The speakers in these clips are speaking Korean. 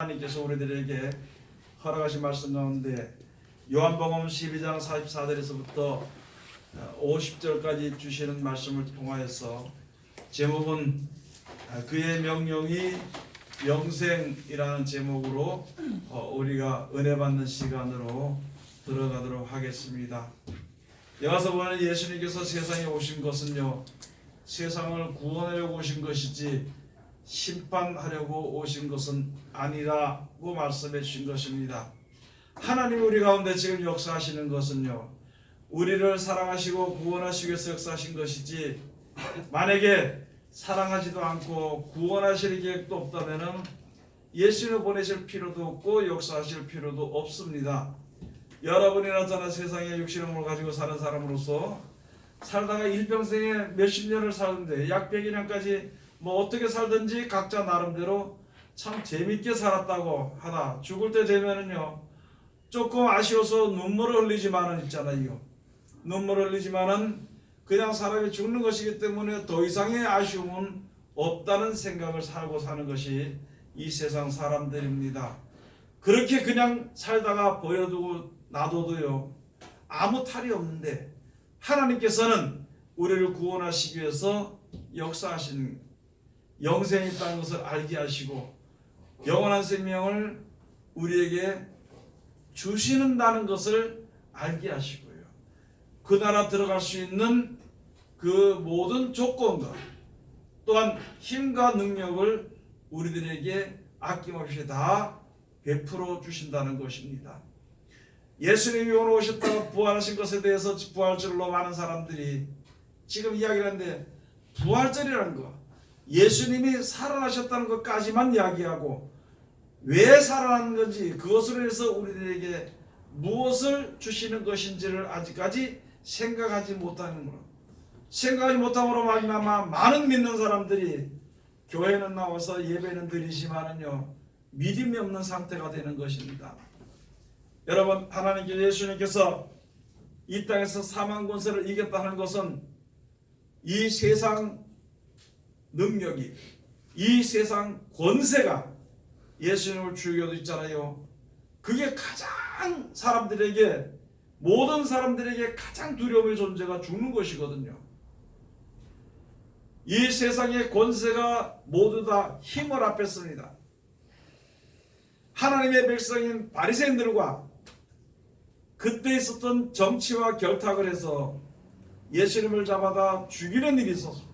하나님께서 우리들에게 허락하신 말씀 가운데 요한복음 12장 44절에서부터 50절까지 주시는 말씀을 통하여서 제목은 그의 명령이 영생이라는 제목으로 우리가 은혜 받는 시간으로 들어가도록 하겠습니다. 여기서 보면 예수님께서 세상에 오신 것은요, 세상을 구원하려고 오신 것이지 심판하려고 오신 것은 아니라고 말씀해 주신 것입니다. 하나님 우리 가운데 지금 역사하시는 것은요, 우리를 사랑하시고 구원하시기 위해서 역사하신 것이지, 만약에 사랑하지도 않고 구원하실 계획도 없다면 예수를 보내실 필요도 없고 역사하실 필요도 없습니다. 여러분이나 저나 세상에 육신의 몸을 가지고 사는 사람으로서 살다가 일평생에 몇십 년을 사는데 약 100년까지 어떻게 살든지 각자 나름대로 참 재밌게 살았다고 하다 죽을 때 되면은요, 조금 아쉬워서 눈물을 흘리지만은 있잖아요. 눈물을 흘리지만은 그냥 사람이 죽는 것이기 때문에 더 이상의 아쉬움은 없다는 생각을 살고 사는 것이 이 세상 사람들입니다. 그렇게 그냥 살다가 버려두고 놔둬도요, 아무 탈이 없는데 하나님께서는 우리를 구원하시기 위해서 역사하신 영생이 있다는 것을 알게 하시고 영원한 생명을 우리에게 주시는다는 것을 알게 하시고요, 그 나라 들어갈 수 있는 그 모든 조건과 또한 힘과 능력을 우리들에게 아낌없이 다 베풀어 주신다는 것입니다. 예수님이 오늘 오셨다가 부활하신 것에 대해서 부활절로 많은 사람들이 지금 이야기를 하는데, 부활절이라는 거, 예수님이 살아나셨다는 것까지만 이야기하고 왜 살아나는 건지, 그것으로 해서 우리들에게 무엇을 주시는 것인지를 아직까지 생각하지 못하는 거로, 생각하지 못함으로 말미암아 많은 믿는 사람들이 교회는 나와서 예배는 드리지만은요, 믿음이 없는 상태가 되는 것입니다. 여러분, 하나님께 예수님께서 이 땅에서 사망 권세를 이겼다는 것은 이 세상 능력이, 이 세상 권세가 예수님을 죽여도 있잖아요. 그게 가장 사람들에게, 모든 사람들에게 가장 두려움의 존재가 죽는 것이거든요. 이 세상의 권세가 모두 다 힘을 합했습니다. 하나님의 백성인 바리새인들과 그때 있었던 정치와 결탁을 해서 예수님을 잡아다 죽이는 일이 있었습니다.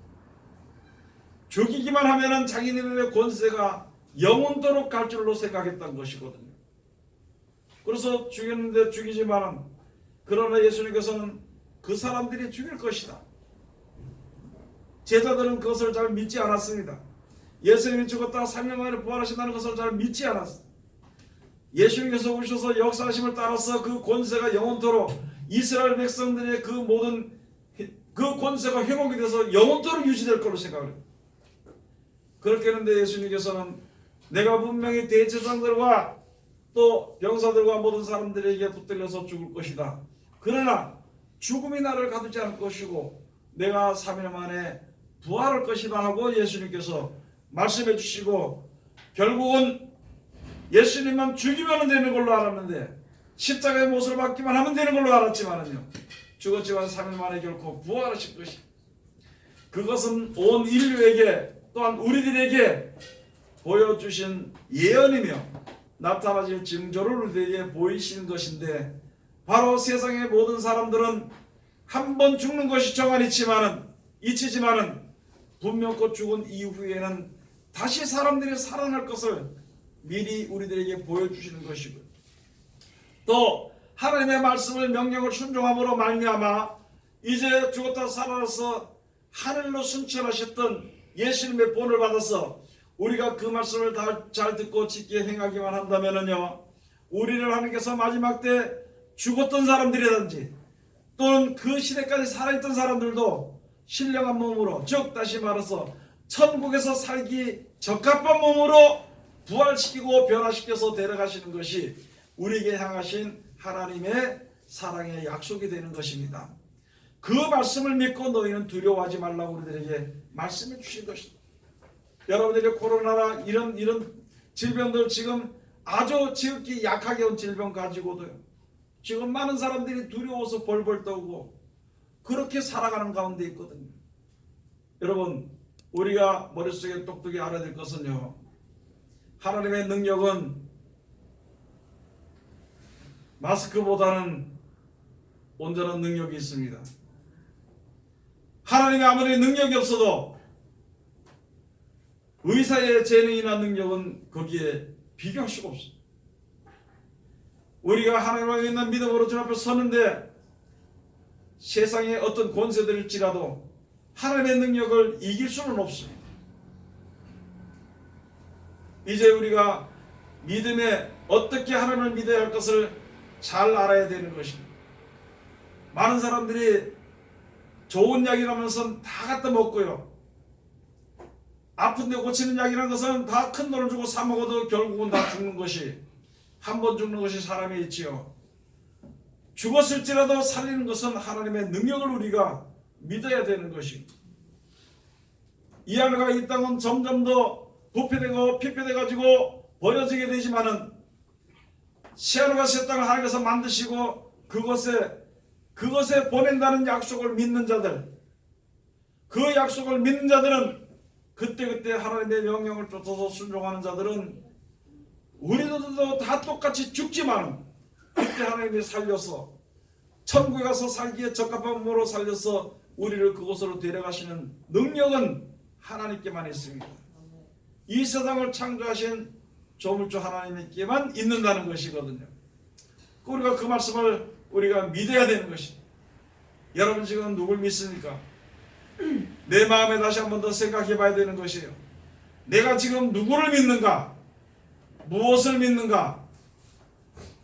죽이기만 하면은 자기네들의 권세가 영원토록 갈 줄로 생각했던 것이거든요. 그래서 죽였는데 죽이지만은, 그러나 예수님께서는 그 사람들이 죽일 것이다. 제자들은 그것을 잘 믿지 않았습니다. 예수님이 죽었다가 3일 만에 부활하신다는 것을 잘 믿지 않았습니다. 예수님께서 오셔서 역사하심을 따라서 그 권세가 영원토록 이스라엘 백성들의 그 모든 그 권세가 회복이 돼서 영원토록 유지될 걸로 생각을 합니다. 그렇게 했는데 예수님께서는 내가 분명히 대제사장들과 또 병사들과 모든 사람들에게 붙들려서 죽을 것이다. 그러나 죽음이 나를 가두지 않을 것이고 내가 3일 만에 부활할 것이다 하고 예수님께서 말씀해 주시고, 결국은 예수님만 죽이면 되는 걸로 알았는데, 십자가의 못을 받기만 하면 되는 걸로 알았지만은요, 죽었지만 3일 만에 결코 부활하실 것이, 그것은 온 인류에게 또한 우리들에게 보여주신 예언이며 나타나질 징조를 우리에게 보이시는 것인데, 바로 세상의 모든 사람들은 한 번 죽는 것이 정한 이치지만은 분명 곧 죽은 이후에는 다시 사람들이 살아날 것을 미리 우리들에게 보여주시는 것이고, 또 하나님의 말씀을 명령을 순종함으로 말미암아 이제 죽었다 살아나서 하늘로 순천하셨던 예수님의 본을 받아서 우리가 그 말씀을 다 잘 듣고 지키게 행하기만 한다면은요, 우리를 하나님께서 마지막 때 죽었던 사람들이든지 또는 그 시대까지 살아있던 사람들도 신령한 몸으로, 즉 다시 말해서 천국에서 살기 적합한 몸으로 부활시키고 변화시켜서 데려가시는 것이 우리에게 향하신 하나님의 사랑의 약속이 되는 것입니다. 그 말씀을 믿고 너희는 두려워하지 말라고 우리들에게 말씀해 주신 것입니다. 여러분들에게 코로나나 이런 질병들 지금 아주 지극히 약하게 온 질병 가지고도요. 지금 많은 사람들이 두려워서 벌벌 떠고 그렇게 살아가는 가운데 있거든요. 여러분, 우리가 머릿속에 똑똑히 알아야 될 것은요, 하나님의 능력은 마스크보다는 온전한 능력이 있습니다. 하나님의 아무리 능력이 없어도 의사의 재능이나 능력은 거기에 비교할 수가 없습니다. 우리가 하나님을 있는 믿음으로 주 앞에 서는데 세상의 어떤 권세들일지라도 하나님의 능력을 이길 수는 없습니다. 이제 우리가 믿음에 어떻게 하나님을 믿어야 할 것을 잘 알아야 되는 것입니다. 많은 사람들이 좋은 약이라면서 다 갖다 먹고요, 아픈데 고치는 약이라는 것은 다 큰 돈을 주고 사 먹어도 결국은 다 죽는 것이, 한 번 죽는 것이 사람이 있지요. 죽었을지라도 살리는 것은 하나님의 능력을 우리가 믿어야 되는 것입니다. 이 안에가 이 땅은 점점 더 부패되고 피폐돼 가지고 버려지게 되지만은 새하늘과 새 땅을 하나님께서 만드시고 그것에 보낸다는 약속을 믿는 자들, 그 약속을 믿는 자들은 그때그때 하나님의 명령을 쫓아서 순종하는 자들은 우리들도 다 똑같이 죽지만 그때 하나님이 살려서 천국에 가서 살기에 적합한 몸으로 살려서 우리를 그곳으로 데려가시는 능력은 하나님께만 있습니다. 이 세상을 창조하신 조물주 하나님께만 있는다는 것이거든요. 우리가 그 말씀을 우리가 믿어야 되는 것입니다. 여러분 지금 누굴 믿습니까? 내 마음에 다시 한 번 더 생각해 봐야 되는 것이에요. 내가 지금 누구를 믿는가? 무엇을 믿는가?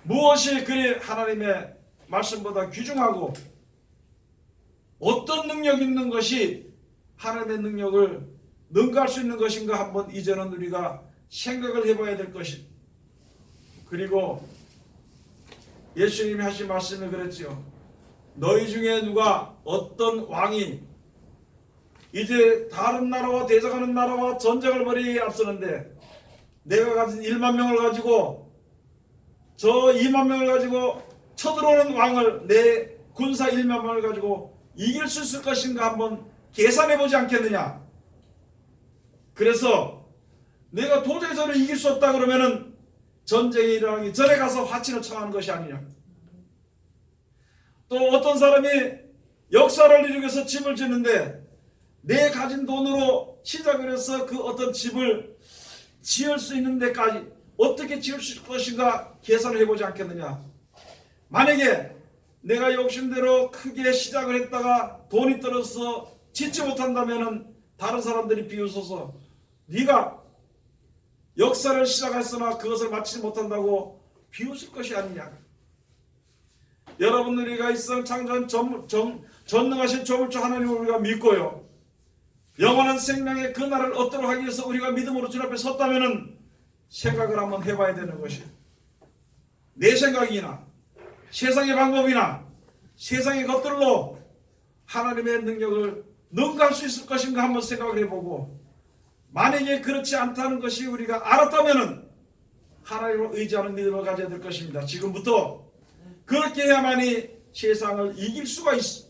무엇이 그리 하나님의 말씀보다 귀중하고 어떤 능력 있는 것이 하나님의 능력을 능가할 수 있는 것인가 한번 이제는 우리가 생각을 해봐야 될 것입니다. 그리고 예수님이 하신 말씀이 그랬지요. 너희 중에 누가 어떤 왕이 이제 다른 나라와 대적하는 나라와 전쟁을 벌이기에 앞서는데 내가 가진 1만 명을 가지고 저 2만 명을 가지고 쳐들어오는 왕을 내 군사 1만 명을 가지고 이길 수 있을 것인가 한번 계산해 보지 않겠느냐. 그래서 내가 도저히 저를 이길 수 없다 그러면은 전쟁이 일어나기 전에 가서 화친을 청하는 것이 아니냐. 또 어떤 사람이 역사를 이루기 위해서 집을 짓는데 내 가진 돈으로 시작을 해서 그 어떤 집을 지을 수 있는 데까지 어떻게 지을 수 있을 것인가 계산을 해보지 않겠느냐. 만약에 내가 욕심대로 크게 시작을 했다가 돈이 떨어져서 짓지 못한다면 다른 사람들이 비웃어서 네가 역사를 시작했으나 그것을 마치지 못한다고 비웃을 것이 아니냐. 여러분들이가 이 세상 창조한 전능하신 조물주 하나님을 우리가 믿고요, 영원한 생명의 그 날을 얻도록 하기 위해서 우리가 믿음으로 주 앞에 섰다면 생각을 한번 해봐야 되는 것이에요. 내 생각이나 세상의 방법이나 세상의 것들로 하나님의 능력을 능가할 수 있을 것인가 한번 생각을 해보고, 만약에 그렇지 않다는 것이 우리가 알았다면 하나님을 의지하는 믿음을 가져야 될 것입니다. 지금부터 그렇게 해야만이 세상을 이길 수가 있어.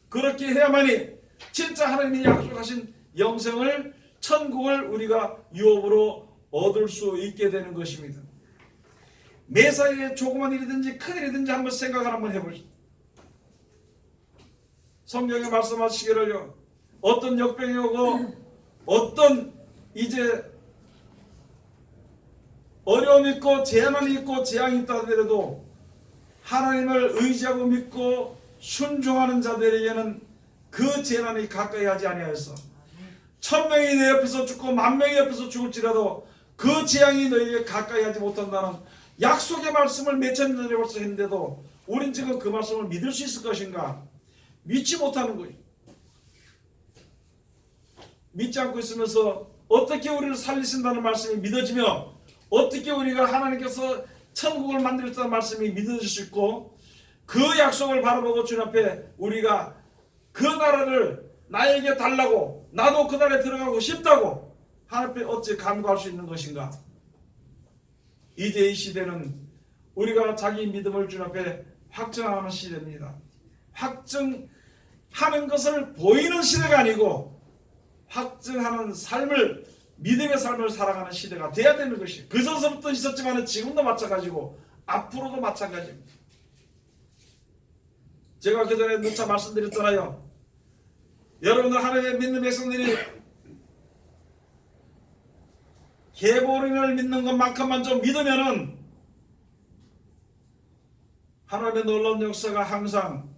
그렇게 해야만이 진짜 하나님이 약속하신 영생을, 천국을 우리가 유업으로 얻을 수 있게 되는 것입니다. 매사에 조그만 일이든지 큰 일이든지 한번 생각을 한번 해보시죠. 성경에 말씀하시기를요, 어떤 역병이 오고 어떤 이제 어려움이 있고 재난이 있고 재앙이 있다 하더라도 하나님을 의지하고 믿고 순종하는 자들에게는 그 재난이 가까이 하지 아니하여서 1000명이 내 옆에서 죽고 10,000명이 옆에서 죽을지라도 그 재앙이 너에게 가까이 하지 못한다는 약속의 말씀을 몇천 년 전에 벌써 했는데도 우린 지금 그 말씀을 믿을 수 있을 것인가? 믿지 못하는 거예요. 믿지 않고 있으면서 어떻게 우리를 살리신다는 말씀이 믿어지며 어떻게 우리가 하나님께서 천국을 만들었다는 말씀이 믿어질 수 있고 그 약속을 바라보고 주님 앞에 우리가 그 나라를 나에게 달라고 나도 그 나라에 들어가고 싶다고 하나님 앞에 어찌 간구할 수 있는 것인가? 이제 이 시대는 우리가 자기 믿음을 주님 앞에 확증하는 시대입니다. 확증하는 것을 보이는 시대가 아니고 확증하는 삶을, 믿음의 삶을 살아가는 시대가 돼야 되는 것이, 그 전서부터 있었지만 지금도 마찬가지고 앞으로도 마찬가지입니다. 제가 그전에 누차 말씀드렸잖아요. 여러분들 하나님의 믿는 백성들이 계보론을 믿는 것만큼만 좀 믿으면은 하나님의 놀라운 역사가 항상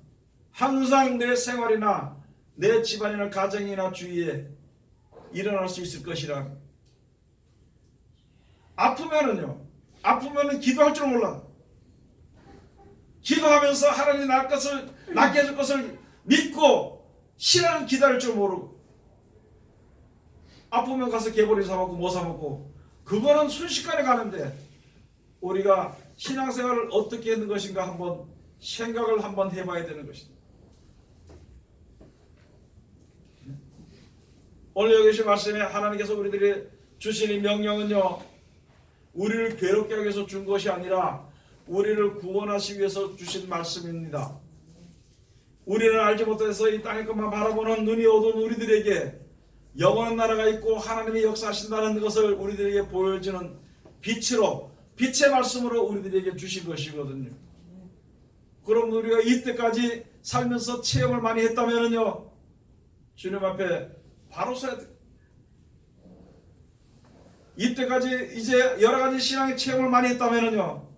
내 생활이나 내 집안이나 가정이나 주위에 일어날 수 있을 것이라. 아프면은 기도할 줄 몰라. 기도하면서 하나님이 낫게 해줄 것을 믿고 신앙은 기다릴 줄 모르고, 아프면 가서 개보리 사먹고 뭐 사먹고, 그거는 순식간에 가는데 우리가 신앙생활을 어떻게 했는 것인가 한번 생각을 한번 해봐야 되는 것입니다. 오늘 여기 계신 말씀에 하나님께서 우리들이 주신 이 명령은요, 우리를 괴롭게 하기 위해서 준 것이 아니라 우리를 구원하시기 위해서 주신 말씀입니다. 우리는 알지 못해서 이 땅의 것만 바라보는 눈이 어두운 우리들에게 영원한 나라가 있고 하나님이 역사하신다는 것을 우리들에게 보여주는 빛의 말씀으로 우리들에게 주신 것이거든요. 그럼 우리가 이때까지 살면서 체험을 많이 했다면요, 주님 앞에 바로 서야 돼. 이때까지 이제 여러 가지 신앙의 체험을 많이 했다면요,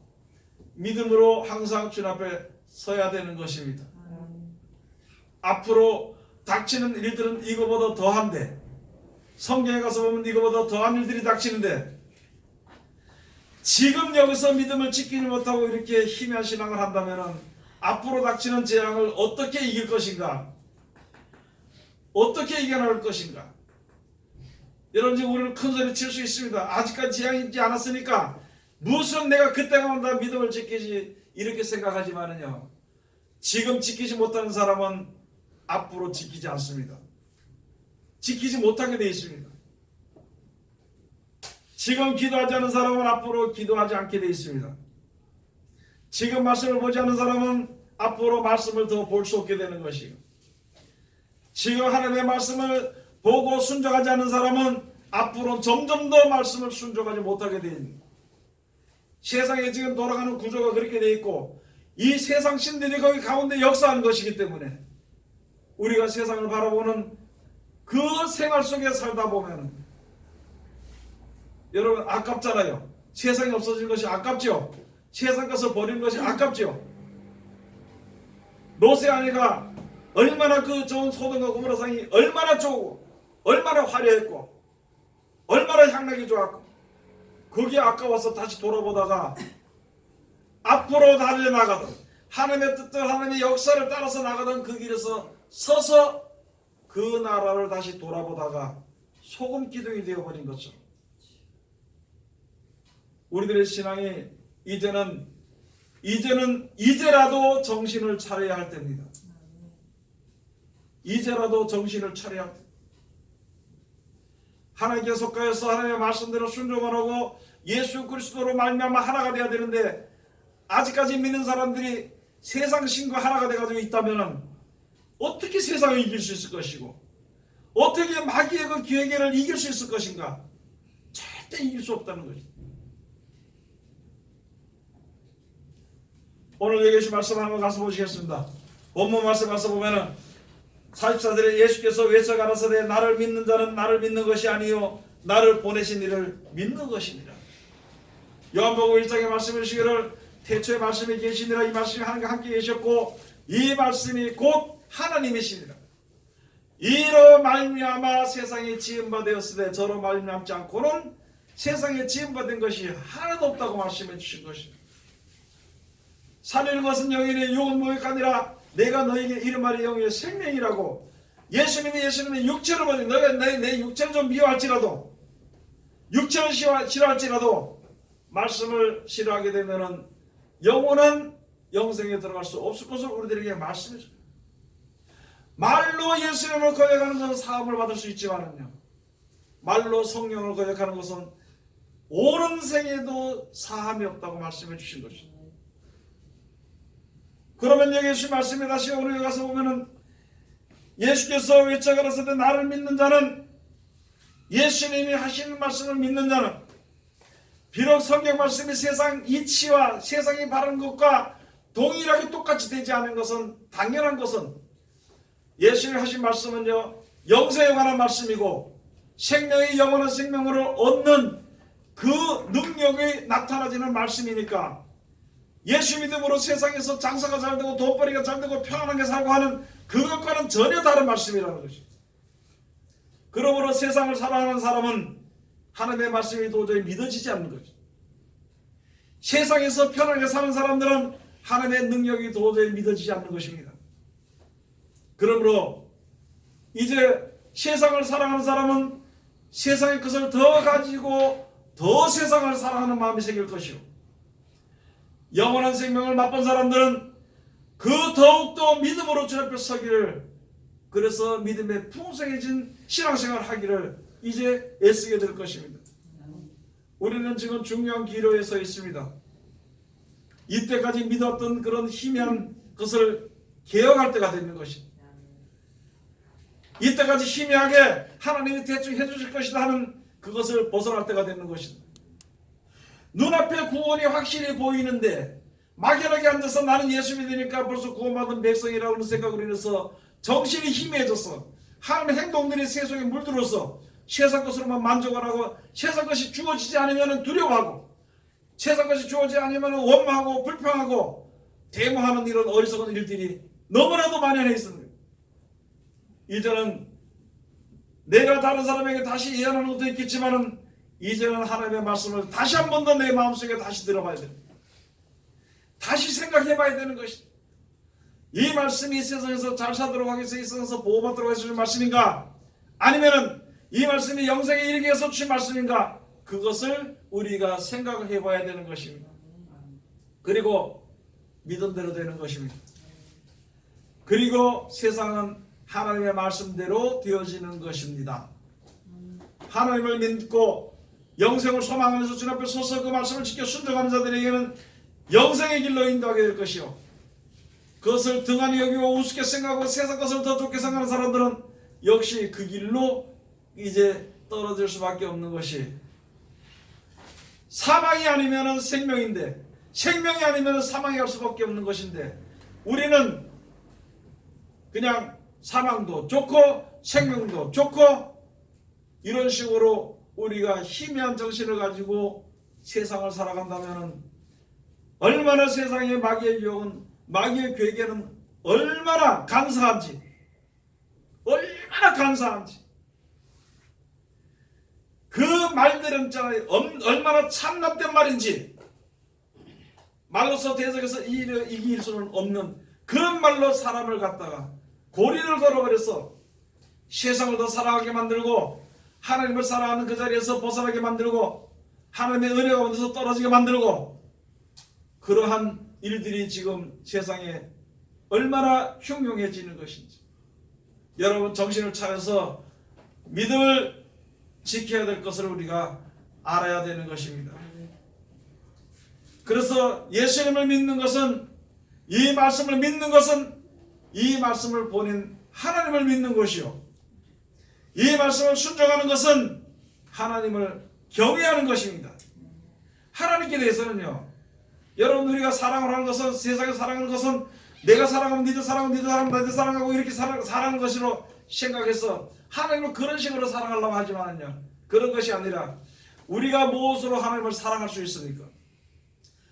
믿음으로 항상 주님 앞에 서야 되는 것입니다. 앞으로 닥치는 일들은 이거보다 더한데, 성경에 가서 보면 이거보다 더한 일들이 닥치는데, 지금 여기서 믿음을 지키지 못하고 이렇게 희미한 신앙을 한다면 앞으로 닥치는 재앙을 어떻게 이길 것인가? 어떻게 이겨나갈 것인가? 여러분, 지금 우리는 큰 소리 칠 수 있습니다. 아직까지 재앙이 있지 않았으니까 무슨 내가 그때가 온다 믿음을 지키지, 이렇게 생각하지만은요, 지금 지키지 못하는 사람은 앞으로 지키지 않습니다. 지키지 못하게 되어 있습니다. 지금 기도하지 않은 사람은 앞으로 기도하지 않게 되어 있습니다. 지금 말씀을 보지 않는 사람은 앞으로 말씀을 더 볼 수 없게 되는 것이고, 지금 하나님의 말씀을 보고 순종하지 않는 사람은 앞으로 점점 더 말씀을 순종하지 못하게 되어 있는, 세상에 지금 돌아가는 구조가 그렇게 되어 있고, 이 세상 신들이 거기 가운데 역사하는 것이기 때문에 우리가 세상을 바라보는 그 생활 속에 살다 보면, 여러분, 아깝잖아요. 세상이 없어진 것이 아깝죠. 세상 것을 버리는 것이 아깝죠. 롯의 아내가 얼마나 그 좋은 소돔과 고모라 상이 얼마나 좋고 얼마나 화려했고 얼마나 향락이 좋았고, 그게 아까워서 다시 돌아보다가 앞으로 달려나가던, 하나님의 뜻대로 하나님의 역사를 따라서 나가던 그 길에서 서서 그 나라를 다시 돌아보다가 소금 기둥이 되어버린 것처럼, 우리들의 신앙이 이제라도 정신을 차려야 할 때입니다. 이제라도 정신을 차려야 할 때. 하나님께 속하여서 하나님의 말씀대로 순종을 하고 예수 그리스도로 말미암아 하나가 되어야 되는데, 아직까지 믿는 사람들이 세상 신과 하나가 돼가지고 있다면 어떻게 세상을 이길 수 있을 것이고, 어떻게 마귀의 그 기회를 이길 수 있을 것인가? 절대 이길 수 없다는 것입니다. 오늘 여기 계신 말씀 한번 가서 보시겠습니다. 본문 말씀 가서 보면은 44절에 예수께서 외쳐 가라사대 나를 믿는 자는 나를 믿는 것이 아니요 나를 보내신 이를 믿는 것이니라. 요한복음 1장의 말씀해 주시기를 태초에 말씀이 계시니라. 이 말씀이 하나님과 함께 계셨고 이 말씀이 곧 하나님이시니라. 이로 말미암아 세상에 지음바 되었으되 저로 말미암지 않고는 세상에 지음바 된 것이 하나도 없다고 말씀해 주신 것입니다. 살리는 것은 영이니 육은 무익하니라. 내가 너에게 이름하리 영의 생명이라고. 예수님이 육체를 보니 너가 내 육체를 좀 미워할지라도, 육체를 싫어할지라도 말씀을 싫어하게 되면은 영원한 영생에 들어갈 수 없을 것을 우리들에게 말씀해 줍니다. 말로 예수님을 거역하는 것은 사함을 받을 수 있지만은요, 말로 성령을 거역하는 것은 오는 생에도 사함이 없다고 말씀해 주신 것이죠. 그러면 여기 예수 말씀에 다시 오늘 가서 보면은 예수께서 외쳐가라사대 나를 믿는 자는, 예수님이 하시는 말씀을 믿는 자는, 비록 성경 말씀이 세상 이치와 세상이 바른 것과 동일하게 똑같이 되지 않은 것은, 당연한 것은 예수님이 하신 말씀은요 영생에 관한 말씀이고 생명의 영원한 생명을 얻는 그 능력이 나타나지는 말씀이니까, 예수 믿음으로 세상에서 장사가 잘되고 돈벌이가 잘되고 평안하게 살고 하는 그것과는 전혀 다른 말씀이라는 것이죠. 그러므로 세상을 살아가는 사람은 하나님의 말씀이 도저히 믿어지지 않는 거죠. 세상에서 편하게 사는 사람들은 하나님의 능력이 도저히 믿어지지 않는 것입니다. 그러므로 이제 세상을 사랑하는 사람은 세상의 것을 더 가지고 더 세상을 사랑하는 마음이 생길 것이요, 영원한 생명을 맛본 사람들은 그 더욱더 믿음으로 주 앞에 서기를, 그래서 믿음에 풍성해진 신앙생활을 하기를 이제 애쓰게 될 것입니다. 우리는 지금 중요한 기로에 서 있습니다. 이때까지 믿었던 그런 희미한 것을 개혁할 때가 되는 것입니다. 이때까지 희미하게 하나님이 대충 해주실 것이다 하는 그것을 벗어날 때가 되는 것입니다. 눈앞에 구원이 확실히 보이는데 막연하게 앉아서 나는 예수 믿으니까 벌써 구원받은 백성이라고 하는 생각으로 인해서 정신이 희미해져서 하나님의 행동들이 세상에 물들어서 세상 것으로만 만족을 하고, 세상 것이 주어지지 않으면 두려워하고, 세상 것이 주어지지 않으면 원망하고 불평하고 대모하는 이런 어리석은 일들이 너무나도 만연해 있습니다. 이제는 내가 다른 사람에게 다시 예언하는 것도 있겠지만 이제는 하나님의 말씀을 다시 한 번 더 내 마음속에 다시 들어봐야 됩니다. 다시 생각해 봐야 되는 것입니다. 이 말씀이 이 세상에서 잘 살도록 하기 위해서 이 세상에서 보호받도록 해주신 말씀인가, 아니면은 이 말씀이 영생에 이르게 해서 주신 말씀인가, 그것을 우리가 생각을 해봐야 되는 것입니다. 그리고 믿음대로 되는 것입니다. 그리고 세상은 하나님의 말씀대로 되어지는 것입니다. 하나님을 믿고 영생을 소망하면서 주 앞에 서서 그 말씀을 지켜 순종하는 자들에게는 영생의 길로 인도하게 될 것이요, 그것을 등한히 여기고 우습게 생각하고 세상 것을 더 좋게 생각하는 사람들은 역시 그 길로 이제 떨어질 수밖에 없는 것이, 사망이 아니면 생명인데 생명이 아니면 사망이 갈 수밖에 없는 것인데, 우리는 그냥 사망도 좋고 생명도 좋고 이런 식으로 우리가 희미한 정신을 가지고 세상을 살아간다면 얼마나 세상의 마귀의 유혹은, 마귀의 괴계는 얼마나 간사한지, 그 말들은 얼마나 참납된 말인지, 말로서 대적해서 이길 수는 없는 그런 말로 사람을 갖다가 고리를 걸어버려서 세상을 더 사랑하게 만들고 하나님을 사랑하는 그 자리에서 벗어나게 만들고 하나님의 은혜가 가운데서 떨어지게 만들고, 그러한 일들이 지금 세상에 얼마나 흉흉해지는 것인지 여러분 정신을 차려서 믿음을 지켜야 될 것을 우리가 알아야 되는 것입니다. 그래서 예수님을 믿는 것은, 이 말씀을 믿는 것은 이 말씀을 보낸 하나님을 믿는 것이요, 이 말씀을 순종하는 것은 하나님을 경외하는 것입니다. 하나님께 대해서는요, 여러분 우리가 사랑을 하는 것은, 세상에 사랑하는 것은 내가 사랑하면 니도 사랑하고 니도 사랑하면 나도 사랑하고 이렇게 사랑하는 것으로 생각해서 하나님을 그런 식으로 사랑하려고 하지만요, 그런 것이 아니라 우리가 무엇으로 하나님을 사랑할 수 있습니까?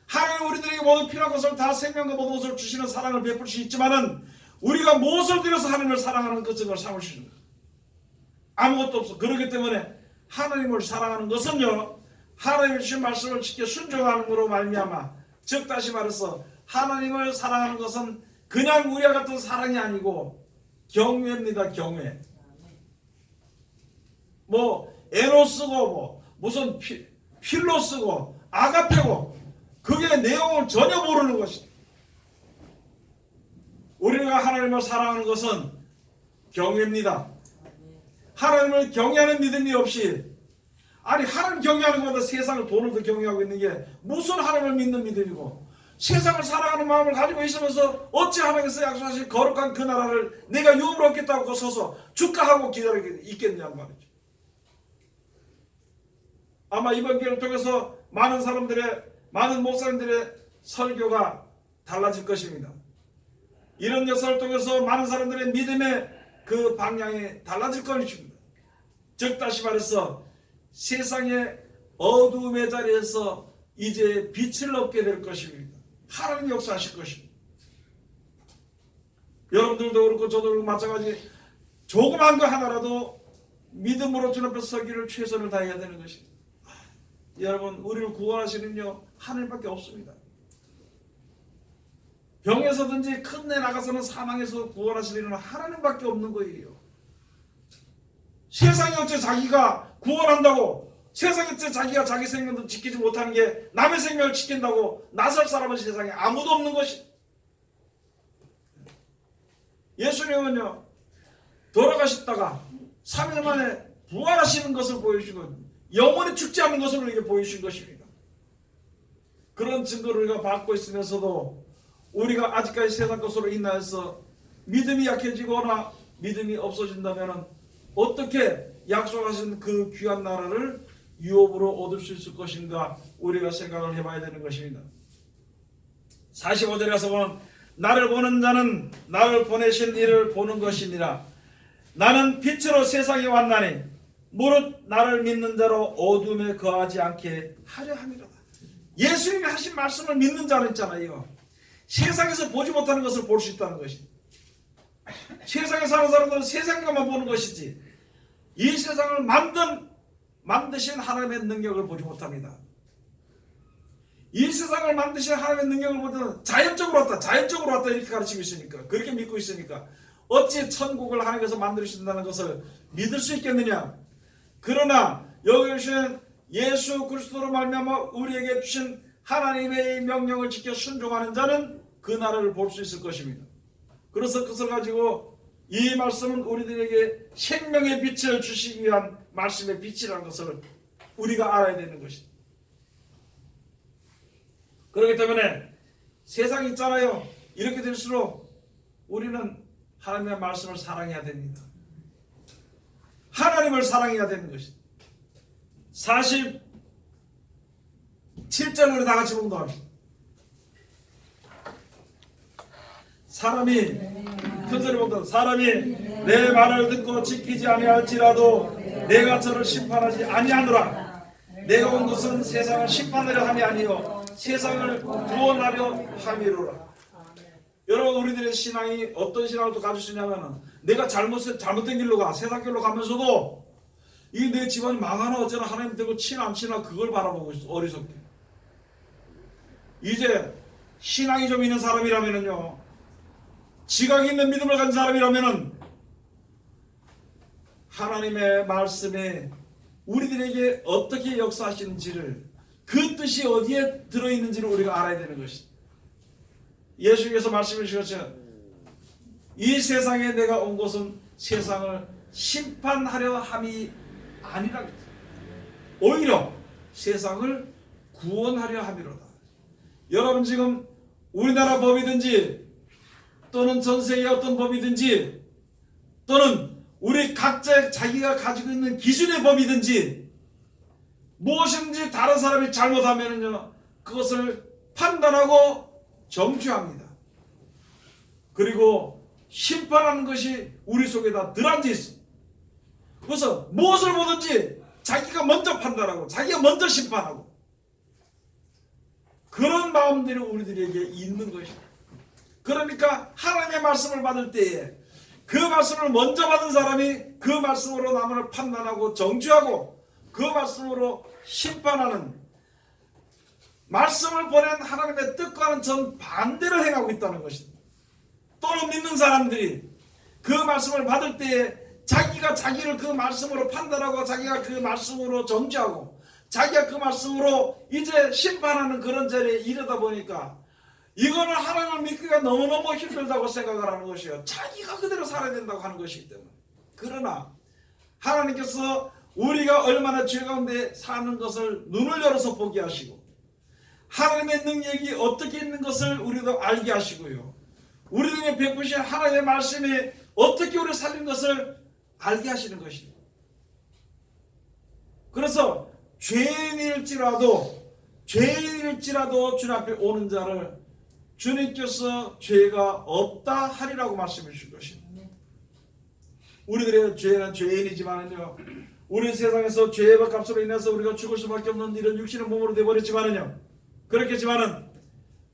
하나님 우리들에게 모든 필요한 것을 다 생명과 모든 것을 주시는 사랑을 베풀 수 있지만은 우리가 무엇을 들여서 하나님을 사랑하는 것을 삼을 수 있는 것, 아무것도 없어. 그렇기 때문에 하나님을 사랑하는 것은요, 하나님의 주신 말씀을 지켜 순종하는 것으로 말미암아, 즉 다시 말해서 하나님을 사랑하는 것은 그냥 우리와 같은 사랑이 아니고 경외입니다. 경외. 뭐 에노스고 무슨 필로스고 아가페고, 그게 내용을 전혀 모르는 것이다. 우리가 하나님을 사랑하는 것은 경외입니다. 하나님을 경외하는 믿음이 없이 아니 하나님 경외하는 것보다 세상을 돈을 더 경외하고 있는 게 무슨 하나님을 믿는 믿음이고 세상을 사랑하는 마음을 가지고 있으면서 어찌 하나님께서 약속하신 거룩한 그 나라를 내가 유업으로 얻겠다고 서서 주가하고 기다리고 있겠냐는 말이죠. 아마 이번 기회를 통해서 많은 목사님들의 설교가 달라질 것입니다. 이런 역사를 통해서 많은 사람들의 믿음의 그 방향이 달라질 것입니다. 즉 다시 말해서 세상의 어두움의 자리에서 이제 빛을 얻게 될 것입니다. 하나님 역사하실 것입니다. 여러분들도 그렇고 저도 그렇고 마찬가지 조그만 거 하나라도 믿음으로 주님 앞에 서기를 최선을 다해야 되는 것입니다. 여러분 우리를 구원하시는요 하나님밖에 없습니다. 병에서든지 큰 데 나가서는 사망에서 구원하시는 하나님밖에 없는 거예요. 세상이 어째 자기가 구원한다고 세상이 어째 자기가 자기 생명도 지키지 못하는 게 남의 생명을 지킨다고 나설 사람은 세상에 아무도 없는 것이. 예수님은요 돌아가셨다가 3일 만에 부활하시는 것을 보여주시고 영원히 죽지 않는 것을 우리에게 보여주신 것입니다. 그런 증거를 우리가 받고 있으면서도 우리가 아직까지 세상 것으로 인하여서 믿음이 약해지거나 믿음이 없어진다면 어떻게 약속하신 그 귀한 나라를 유업으로 얻을 수 있을 것인가 우리가 생각을 해봐야 되는 것입니다. 45절에 가서 보면 나를 보는 자는 나를 보내신 이를 보는 것이니라. 나는 빛으로 세상에 왔나니 무릇 나를 믿는 자로 어둠에 거하지 않게 하려 함이로다. 예수님이 하신 말씀을 믿는 자는 있잖아요. 세상에서 보지 못하는 것을 볼 수 있다는 것이. 세상에 사는 사람들은 세상만 보는 것이지 이 세상을 만드신 하나님의 능력을 보지 못합니다. 이 세상을 만드신 하나님의 능력을 보면 자연적으로 왔다 이렇게 가르치고 있으니까 그렇게 믿고 있으니까 어찌 천국을 하나님께서 만드신다는 것을 믿을 수 있겠느냐. 그러나 여기 주신 예수 그리스도로 말미암아 우리에게 주신 하나님의 명령을 지켜 순종하는 자는 그 나라를 볼 수 있을 것입니다. 그래서 그것을 가지고 이 말씀은 우리들에게 생명의 빛을 주시기 위한 말씀의 빛이라는 것을 우리가 알아야 되는 것입니다. 그렇기 때문에 세상이 있잖아요. 이렇게 될수록 우리는 하나님의 말씀을 사랑해야 됩니다. 하나님을 사랑해야 되는 것입니다. 47절 우리 다 같이 봉독합니다. 사람이 내 말을 듣고 지키지 아니할지라도 내가 저를 심판하지 아니하노라. 내가 온 것은 세상을 심판하려 함이 아니요 세상을 구원하려 함이로라. 여러분 우리들의 신앙이 어떤 신앙을 또 가질 수 있냐면 내가 잘못된 길로 가 세상 길로 가면서도 이 내 집안이 망하나 어쩌나 하나님 되고 치나 안 치나 그걸 바라보고 있어. 어리석게. 이제 신앙이 좀 있는 사람이라면요 지각이 있는 믿음을 가진 사람이라면은 하나님의 말씀에 우리들에게 어떻게 역사하시는지를 그 뜻이 어디에 들어있는지를 우리가 알아야 되는 것이다. 예수님께서 말씀해 주셨죠. 이 세상에 내가 온 것은 세상을 심판하려 함이 아니라 오히려 세상을 구원하려 함이로다. 여러분 지금 우리나라 법이든지 또는 전 세계의 어떤 법이든지 또는 우리 각자 자기가 가지고 있는 기준의 법이든지 무엇인지 다른 사람이 잘못하면요 그것을 판단하고 정죄합니다. 그리고 심판하는 것이 우리 속에 다 들어앉아 있습니다. 그래서 무엇을 보든지 자기가 먼저 판단하고 자기가 먼저 심판하고 그런 마음들이 우리들에게 있는 것입니다. 그러니까 하나님의 말씀을 받을 때에 그 말씀을 먼저 받은 사람이 그 말씀으로 남을 판단하고 정죄하고 그 말씀으로 심판하는 말씀을 보낸 하나님의 뜻과는 정반대로 행하고 있다는 것입니다. 또는 믿는 사람들이 그 말씀을 받을 때에 자기가 자기를 그 말씀으로 판단하고 자기가 그 말씀으로 정죄하고 자기가 그 말씀으로 이제 심판하는 그런 자리에 이르다 보니까 이거는 하나님을 믿기가 너무너무 힘들다고 생각을 하는 것이에요. 자기가 그대로 살아야 된다고 하는 것이기 때문에. 그러나 하나님께서 우리가 얼마나 죄 가운데 사는 것을 눈을 열어서 보게 하시고 하나님의 능력이 어떻게 있는 것을 우리도 알게 하시고요. 우리에게 베푸신 하나님의 말씀이 어떻게 우리를 살린 것을 알게 하시는 것입니다. 그래서 죄인일지라도 주님 앞에 오는 자를 주님께서 죄가 없다 하리라고 말씀해 주신 것입니다. 우리들의 죄는 죄인이지만요, 우리 세상에서 죄의 값으로 인해서 우리가 죽을 수밖에 없는 이런 육신의 몸으로 되어버렸지만요, 그렇겠지만은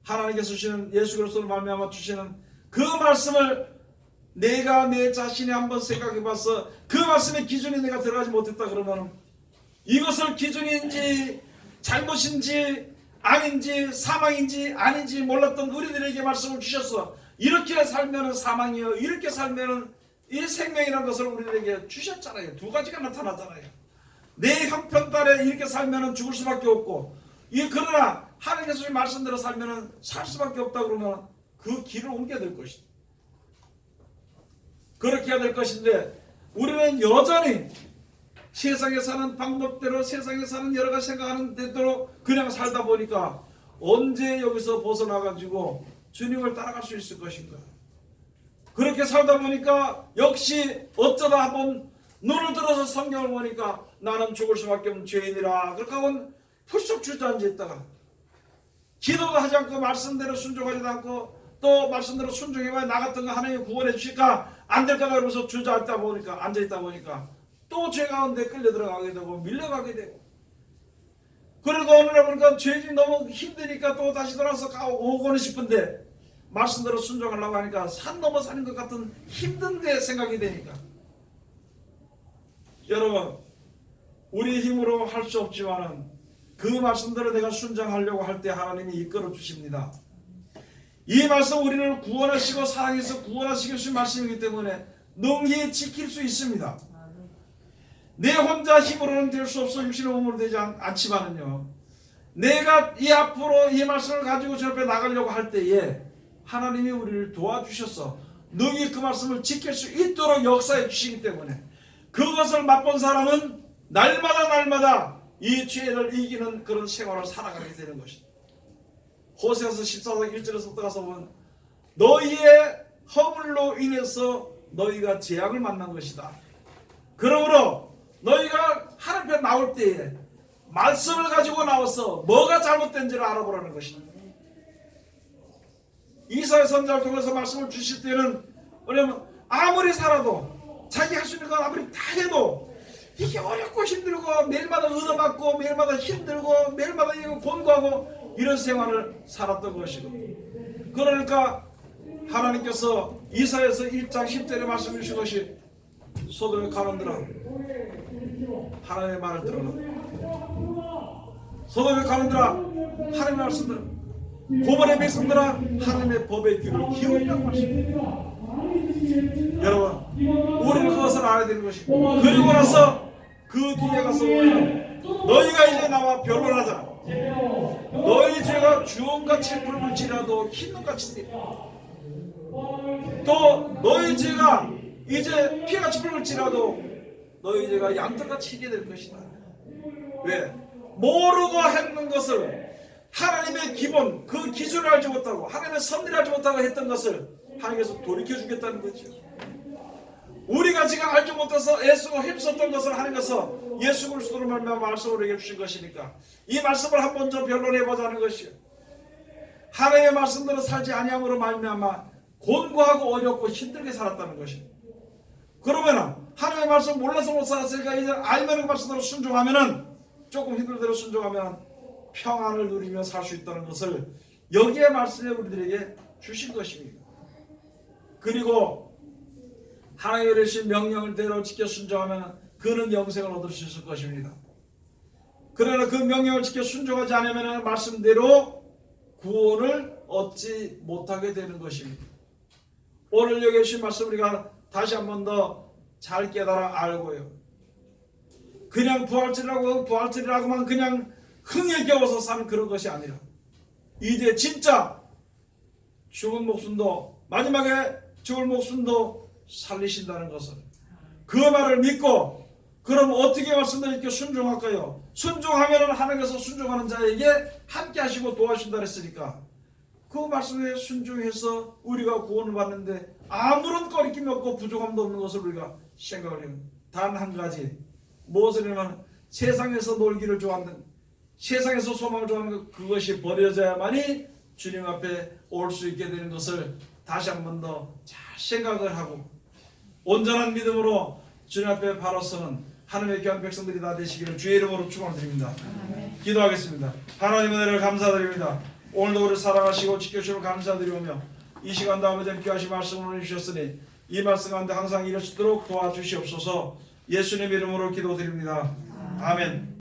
하나님께서 주시는 예수 그리스도로 말미암아 주시는 그 말씀을 내가 내 자신이 한번 생각해봐서 그 말씀의 기준에 내가 들어가지 못했다 그러면 이것을 기준인지 잘못인지 아닌지 사망인지 아닌지 몰랐던 우리들에게 말씀을 주셔서 이렇게 살면은 사망이요, 이렇게 살면은 이 생명이라는 것을 우리들에게 주셨잖아요. 두 가지가 나타났잖아요. 내 형편 따라 이렇게 살면은 죽을 수밖에 없고, 그러나 하나님께서 주신 말씀대로 살면은 살 수밖에 없다 그러면 그 길을 옮겨야 될 것이다. 그렇게 해야 될 것인데 우리는 여전히 세상에 사는 방법대로, 세상에 사는 여러 가지 생각하는 대로 그냥 살다 보니까 언제 여기서 벗어나가지고 주님을 따라갈 수 있을 것인가. 그렇게 살다 보니까 역시 어쩌다 한번 눈을 들어서 성경을 보니까 나는 죽을 수밖에 없는 죄인이라 그렇게 하고 푸쩍 주저앉아 있다가 기도도 하지 않고 말씀대로 순종하지도 않고 또 말씀대로 순종해봐야 나 같은 거 하나님이 구원해 주실까 안 될까 그러면서 주저앉다 보니까 앉아있다 보니까 또 죄 가운데 끌려 들어가게 되고 밀려가게 되고, 그래도 어느 날 보니까 죄지 너무 힘드니까 또 다시 돌아서 오고는 싶은데 말씀대로 순종하려고 하니까 산 넘어 사는 것 같은 힘든데 생각이 되니까, 여러분 우리 힘으로 할 수 없지만은 그 말씀대로 내가 순종하려고 할 때 하나님이 이끌어 주십니다. 이 말씀 우리를 구원하시고 사랑해서 구원하시기 위한 말씀이기 때문에 능히 지킬 수 있습니다. 내 혼자 힘으로는 될 수 없어 육신의 몸으로 되지 않지만은요, 내가 이 앞으로 이 말씀을 가지고 저 앞에 나가려고 할 때에 하나님이 우리를 도와주셔서 능히 그 말씀을 지킬 수 있도록 역사해 주시기 때문에 그것을 맛본 사람은 날마다 이 죄를 이기는 그런 생활을 살아가게 되는 것입니다. 호세아서 14장 1절에서 들어가서 보면 너희의 허물로 인해서 너희가 재앙을 만난 것이다. 그러므로 너희가 하나님 앞에 나올 때에 말씀을 가지고 나와서 뭐가 잘못된지를 알아보라는 것입니다. 이사야 선지자를 통해서 말씀을 주실 때는 왜냐면 아무리 살아도 자기 할 수 있는 건 아무리 다 해도 이게 어렵고 힘들고 매일마다 얻어맞고 매일마다 힘들고 매일마다 곤고하고 이런 생활을 살았던 것이고, 그러니까 하나님께서 이사야서 1장 10절에 말씀해 주신 것이 소돔의 가론들아 하나님의 말을 들어라. 소돔의 가론들아 하나님의 말씀 들어라. 고멜의 백성들아 하나님의 법의 귀를 기울이라고 말씀합니다. 여러분 우리는 그것을 알아야 되는 것이고, 그리고 나서 그 뒤에 가서 우리는 너희가 이제 나와 변론하자. 너희 죄가 주홍같이 붉을지라도 흰눈같이 되리라. 또 너희 죄가 이제 피같이 붉을지라도 너희 죄가 양털같이 희게 될 것이다. 왜? 모르고 했는 것을 하나님의 기본 그 기준을 알지 못하고 하나님의 섭리를 알지 못하고 했던 것을 하나님께서 돌이켜주겠다는 거죠. 우리가 지금 알지 못해서 애쓰고 힘썼던 것을 하나님께서 예수 그리스도로 말미암아 말씀을 우리에게 주신 것이니까 이 말씀을 한 번 더 변론해보자는 것이요. 하나님의 말씀대로 살지 아니함으로 말미암아 곤고하고 어렵고 힘들게 살았다는 것입니다. 그러면은 하나님의 말씀 몰라서 못 살았으니까 이제 알면 그 말씀대로 순종하면은 조금 힘들 대로 순종하면 평안을 누리며 살 수 있다는 것을 여기에 말씀에 우리들에게 주신 것입니다. 그리고 하나님의 주신 명령을 대로 지켜 순종하면 그는 영생을 얻을 수 있을 것입니다. 그러나 그 명령을 지켜 순종하지 않으면 말씀대로 구원을 얻지 못하게 되는 것입니다. 오늘 여기 주신 말씀 우리가 다시 한 번 더 잘 깨달아 알고요. 그냥 부활절이라고만 그냥 흥에 겨워서 사는 그런 것이 아니라 이제 진짜 죽은 목숨도 마지막에 죽을 목숨도 살리신다는 것을 그 말을 믿고 그럼 어떻게 말씀드릴게 순종할까요? 순종하면은 하나님께서 순종하는 자에게 함께 하시고 도와주신다 그랬으니까 그 말씀에 순종해서 우리가 구원을 받는데 아무런 꺼리낌이 없고 부족함도 없는 것을 우리가 생각을 해요. 단 한 가지 무엇을 하면 세상에서 놀기를 좋아하는 세상에서 소망을 좋아하는 그것이 버려져야만이 주님 앞에 올 수 있게 되는 것을 다시 한 번 더 잘 생각을 하고 온전한 믿음으로 주님 앞에 바로 서는 하나님의 귀한 백성들이 다 되시기를 주의 이름으로 축원드립니다. 기도하겠습니다. 하나님의 은혜를 감사드립니다. 오늘도 우리를 사랑하시고 지켜주시면 감사드리오며 이 시간도 아버지 귀하신 말씀을 주셨으니 이 말씀 가운데 항상 이룰 수 있도록 도와주시옵소서. 예수님 이름으로 기도드립니다. 아멘.